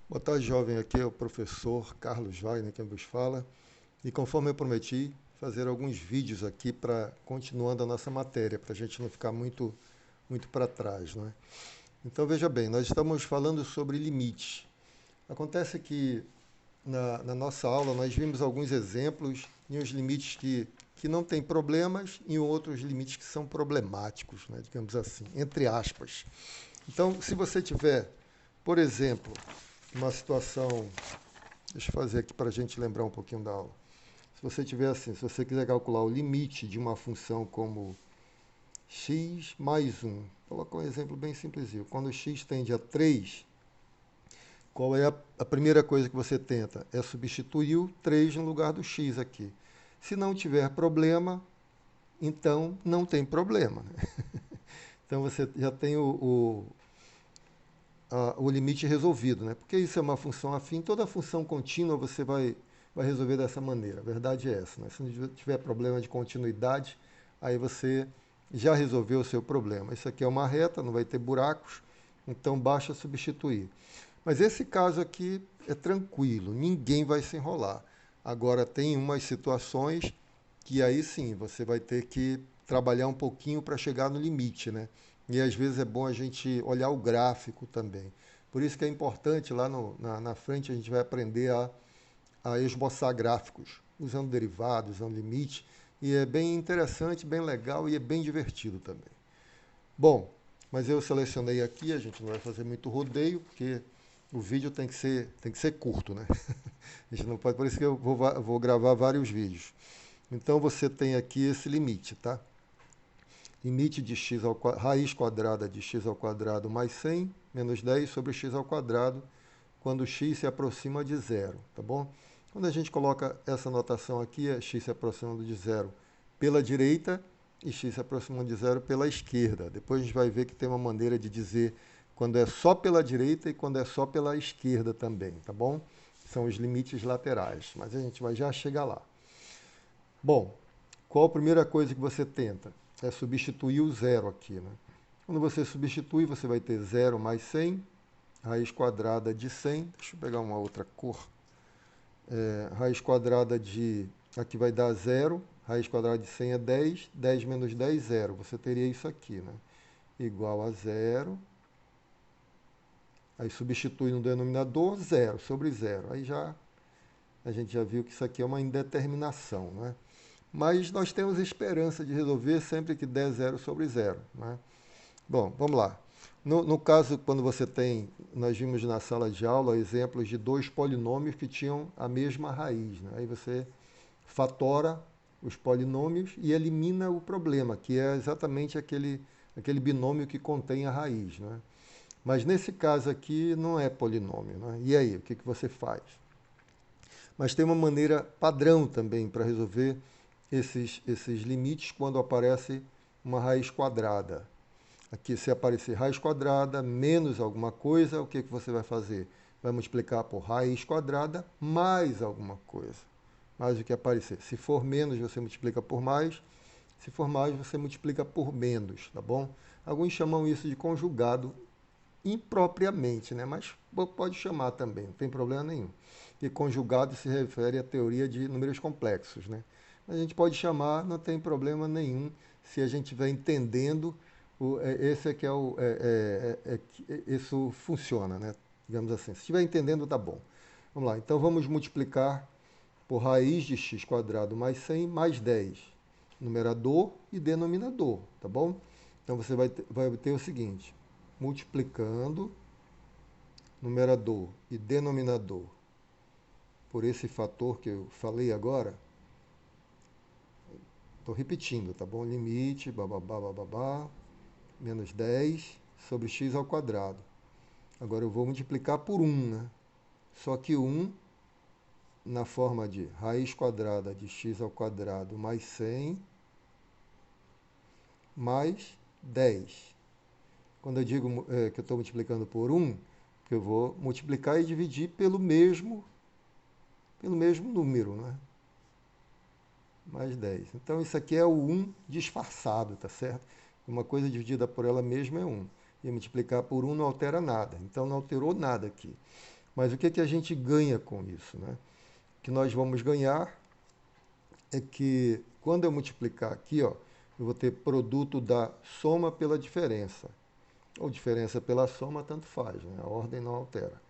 Boa tarde, jovem. Aqui é o professor Carlos Wagner, quem vos fala. E conforme eu prometi, fazer alguns vídeos aqui para continuando a nossa matéria, para a gente não ficar muito para trás, não é? Então veja bem, nós estamos falando sobre limites. Acontece que na nossa aula nós vimos alguns exemplos e uns limites que não têm problemas e outros limites que são problemáticos, né, digamos assim, entre aspas. Então, se você tiver, por exemplo, uma situação. Deixa eu fazer aqui para a gente lembrar um pouquinho da aula. Se você tiver assim, se você quiser calcular o limite de uma função como x mais 1, vou colocar um exemplo bem simplesinho. Quando x tende a 3, qual é a primeira coisa que você tenta? É substituir o 3 no lugar do x aqui. Se não tiver problema, então não tem problema, né? Então você já tem o limite resolvido, né? Porque isso é uma função afim, toda função contínua você vai resolver dessa maneira. A verdade é essa, né? Se não tiver problema de continuidade, aí você já resolveu o seu problema. Isso aqui é uma reta, não vai ter buracos, então basta substituir. Mas esse caso aqui é tranquilo, ninguém vai se enrolar. Agora tem umas situações que aí sim você vai ter que trabalhar um pouquinho para chegar no limite, né? E às vezes é bom a gente olhar o gráfico também. Por isso que é importante, lá na frente a gente vai aprender a esboçar gráficos, usando derivados, usando limite, e é bem interessante, bem legal e é bem divertido também. Bom, mas eu selecionei aqui, a gente não vai fazer muito rodeio, porque o vídeo tem que ser curto, né? A gente não pode, por isso que eu vou gravar vários vídeos. Então você tem aqui esse limite, tá? Limite de x ao raiz quadrada de x ao quadrado mais 100 menos 10 sobre x ao quadrado, quando x se aproxima de zero, tá bom? Quando a gente coloca essa notação aqui, é x se aproximando de zero pela direita e x se aproximando de zero pela esquerda. Depois a gente vai ver que tem uma maneira de dizer quando é só pela direita e quando é só pela esquerda também, tá bom? São os limites laterais, mas a gente vai já chegar lá. Bom, qual a primeira coisa que você tenta? É substituir o zero aqui, né? Quando você substitui, você vai ter zero mais 100, raiz quadrada de 100. Deixa eu pegar uma outra cor. Raiz quadrada de... Aqui vai dar zero. Raiz quadrada de 100 é 10. 10 menos 10, zero. Você teria isso aqui, né? Igual a zero. Aí substitui no denominador, zero sobre zero. Aí já a gente já viu que isso aqui é uma indeterminação, né? Mas nós temos esperança de resolver sempre que der zero sobre zero, né? Bom, vamos lá. No caso, quando você tem, nós vimos na sala de aula exemplos de dois polinômios que tinham a mesma raiz, né? Aí você fatora os polinômios e elimina o problema, que é exatamente aquele binômio que contém a raiz, né? Mas nesse caso aqui não é polinômio, né? E aí, o que você faz? Mas tem uma maneira padrão também para resolver esses limites quando aparece uma raiz quadrada. Aqui, se aparecer raiz quadrada menos alguma coisa, o que você vai fazer? Vai multiplicar por raiz quadrada mais alguma coisa. Mais o que aparecer. Se for menos, você multiplica por mais. Se for mais, você multiplica por menos, tá bom? Alguns chamam isso de conjugado impropriamente, né? Mas pode chamar também, não tem problema nenhum. E conjugado se refere à teoria de números complexos, né? A gente pode chamar, não tem problema nenhum, se a gente estiver entendendo, esse é que é o, isso funciona, né? Digamos assim. Se estiver entendendo, tá bom. Vamos lá, então vamos multiplicar por raiz de x quadrado mais 100 mais 10, numerador e denominador, tá bom? Então você vai ter o seguinte, multiplicando numerador e denominador por esse fator que eu falei agora, estou repetindo, tá bom? Limite, bababá, bababá, menos 10 sobre x ao quadrado. Agora eu vou multiplicar por 1, né? Só que 1 na forma de raiz quadrada de x ao quadrado mais 100 mais 10. Quando eu digo que eu estou multiplicando por 1, eu vou multiplicar e dividir pelo mesmo número, né? Mais 10. Então isso aqui é o 1 disfarçado, tá certo? Uma coisa dividida por ela mesma é 1. E multiplicar por 1 não altera nada. Então não alterou nada aqui. Mas o que, que a gente ganha com isso, né? O que nós vamos ganhar é que quando eu multiplicar aqui, ó, eu vou ter produto da soma pela diferença. Ou diferença pela soma, tanto faz, né? A ordem não altera.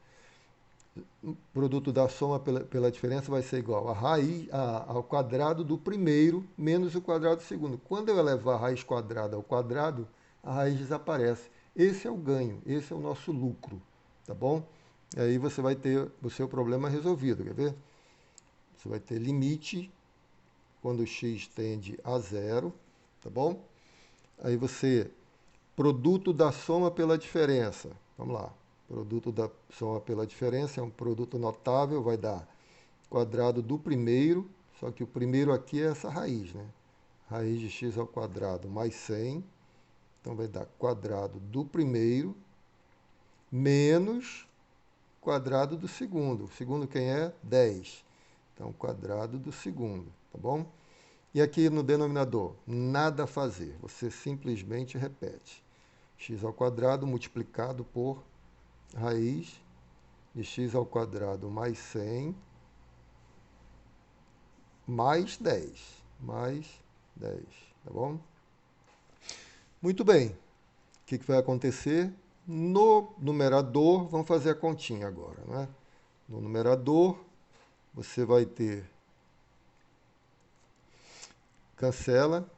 O produto da soma pela diferença vai ser igual a raiz ao quadrado do primeiro menos o quadrado do segundo. Quando eu elevar a raiz quadrada ao quadrado, a raiz desaparece. Esse é o ganho, esse é o nosso lucro, tá bom? E aí você vai ter o seu problema resolvido, quer ver? Você vai ter limite quando x tende a zero, tá bom? Aí você, produto da soma pela diferença, vamos lá. Produto da soma pela diferença é um produto notável, vai dar quadrado do primeiro, só que o primeiro aqui é essa raiz, né? Raiz de x ao quadrado mais 100, então vai dar quadrado do primeiro menos quadrado do segundo. O segundo quem é? 10. Então, quadrado do segundo, tá bom? E aqui no denominador, nada a fazer, você simplesmente repete. X ao quadrado multiplicado por raiz de x ao quadrado mais 100 mais 10. Mais 10, tá bom? Muito bem. O que vai acontecer? No numerador, vamos fazer a continha agora, né? No numerador, você vai ter, cancela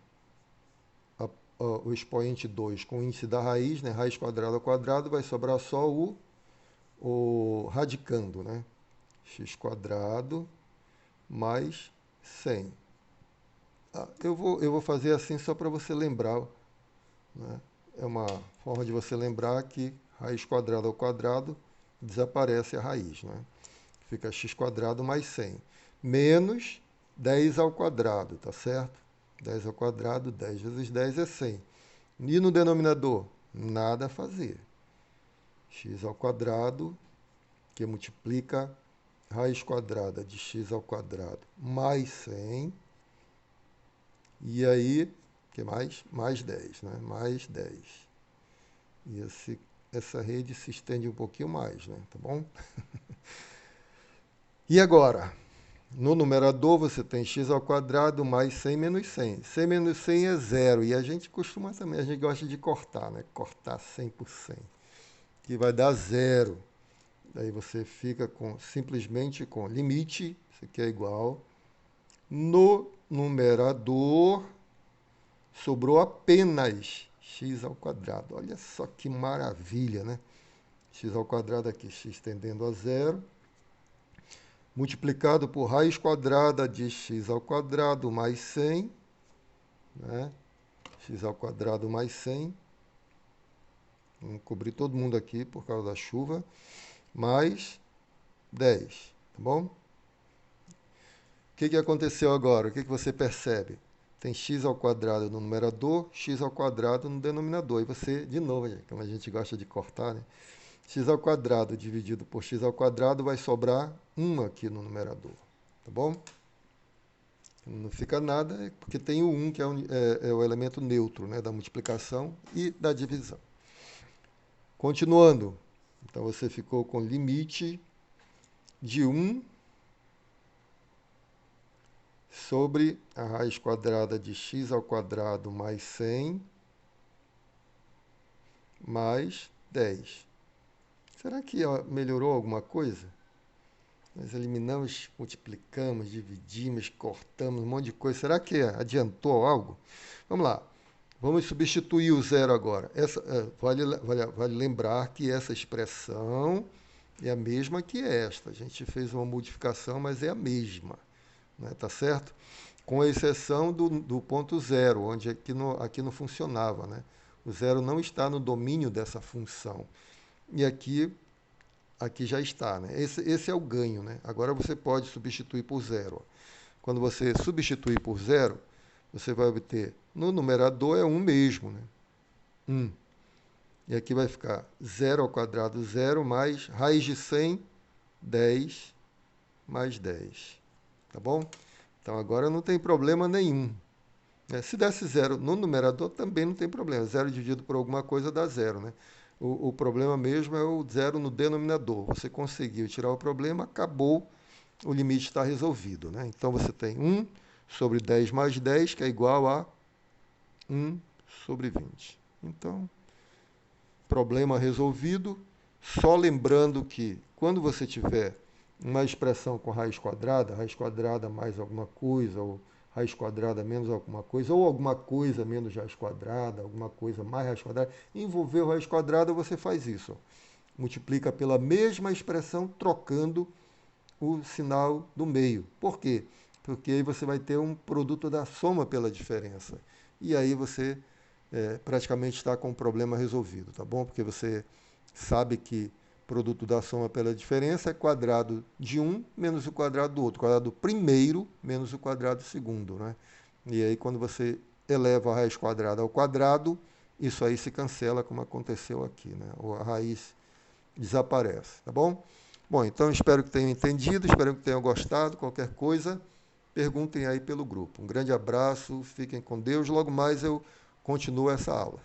o expoente 2 com o índice da raiz, né? Raiz quadrada ao quadrado, vai sobrar só o radicando, né? X quadrado mais 100. Eu vou fazer assim só para você lembrar, né? É uma forma de você lembrar que raiz quadrada ao quadrado desaparece a raiz, né? Fica x quadrado mais 100. Menos 10 ao quadrado, tá certo? 10 ao quadrado, 10 vezes 10 é 100. E no denominador? Nada a fazer. X ao quadrado, que multiplica raiz quadrada de x ao quadrado mais 100. E aí, que mais? Mais 10, né? Mais 10. E essa rede se estende um pouquinho mais, né? Tá bom? E agora? No numerador você tem x ao quadrado mais 100 menos 100. 100 menos 100 é zero. E a gente costuma também, a gente gosta de cortar, né? Cortar 100 por 100. Que vai dar zero. Daí você fica simplesmente com limite, isso aqui é igual. No numerador sobrou apenas x ao quadrado. Olha só que maravilha, né? X ao quadrado aqui, x tendendo a zero. Multiplicado por raiz quadrada de x ao quadrado mais 100, né? X ao quadrado mais 100. Vamos cobrir todo mundo aqui por causa da chuva. Mais 10, tá bom? O que aconteceu agora? O que você percebe? Tem x ao quadrado no numerador, x ao quadrado no denominador. E você, de novo, como a gente gosta de cortar, né? X ao quadrado dividido por x ao quadrado vai sobrar 1 aqui no numerador, tá bom? Não fica nada, porque tem o 1, que é o elemento neutro, né, da multiplicação e da divisão. Continuando, então você ficou com limite de 1 sobre a raiz quadrada de x ao quadrado mais 100 mais 10. Será que melhorou alguma coisa? Nós eliminamos, multiplicamos, dividimos, cortamos, um monte de coisa. Será que adiantou algo? Vamos lá. Vamos substituir o zero agora. Vale lembrar que essa expressão é a mesma que esta. A gente fez uma modificação, mas é a mesma. Né? Tá certo? Com exceção do ponto zero, onde aqui não funcionava. Né? O zero não está no domínio dessa função. E aqui já está. Né? Esse é o ganho. Né? Agora você pode substituir por zero. Quando você substituir por zero, você vai obter, no numerador é 1 mesmo. Né? 1. E aqui vai ficar 0 ao quadrado, 0, mais raiz de 100, 10, mais 10. Tá bom? Então agora não tem problema nenhum. Se desse zero no numerador, também não tem problema. 0 dividido por alguma coisa dá zero. Né? O problema mesmo é o zero no denominador. Você conseguiu tirar o problema, acabou, o limite está resolvido, né? Então você tem 1 sobre 10 mais 10, que é igual a 1 sobre 20. Então, problema resolvido. Só lembrando que quando você tiver uma expressão com raiz quadrada mais alguma coisa, ou raiz quadrada menos alguma coisa, ou alguma coisa menos raiz quadrada, alguma coisa mais raiz quadrada, envolveu raiz quadrada, você faz isso. Multiplica pela mesma expressão, trocando o sinal do meio. Por quê? Porque aí você vai ter um produto da soma pela diferença. E aí você praticamente está com o problema resolvido, tá bom? Porque você sabe que produto da soma pela diferença é quadrado de um menos o quadrado do outro, quadrado do primeiro menos o quadrado do segundo, né? E aí quando você eleva a raiz quadrada ao quadrado, isso aí se cancela, como aconteceu aqui, né? Ou a raiz desaparece, tá bom? Bom, então espero que tenham entendido, espero que tenham gostado. Qualquer coisa, perguntem aí pelo grupo. Um grande abraço, fiquem com Deus. Logo mais eu continuo essa aula.